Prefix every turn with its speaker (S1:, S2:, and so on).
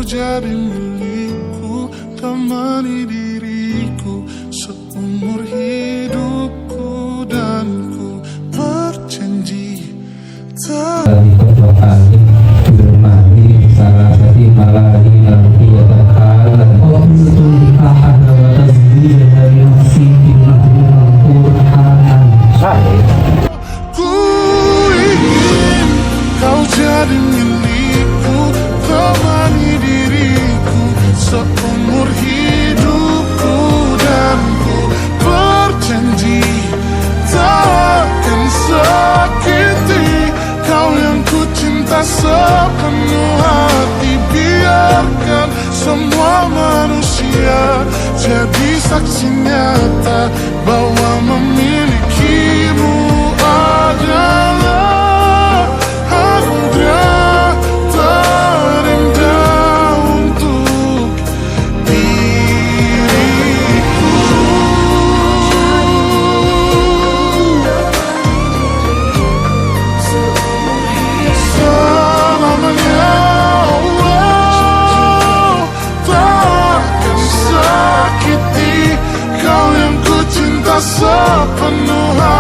S1: jadi milikku, temani diriku seumur hidupku, dan ku berjanji tak ku ingin kau jadi milikku, temani diriku seumur hidupku, dan ku berjanji takkan sakiti kau yang ku cinta sepenuh hati. Biarkan semua manusia jadi saksi nyata bahwa memilikimu adalah anugerah terindah untuk diriku. Selamanya Allah takkan sakiti kau yang ku cinta sepenuh hati.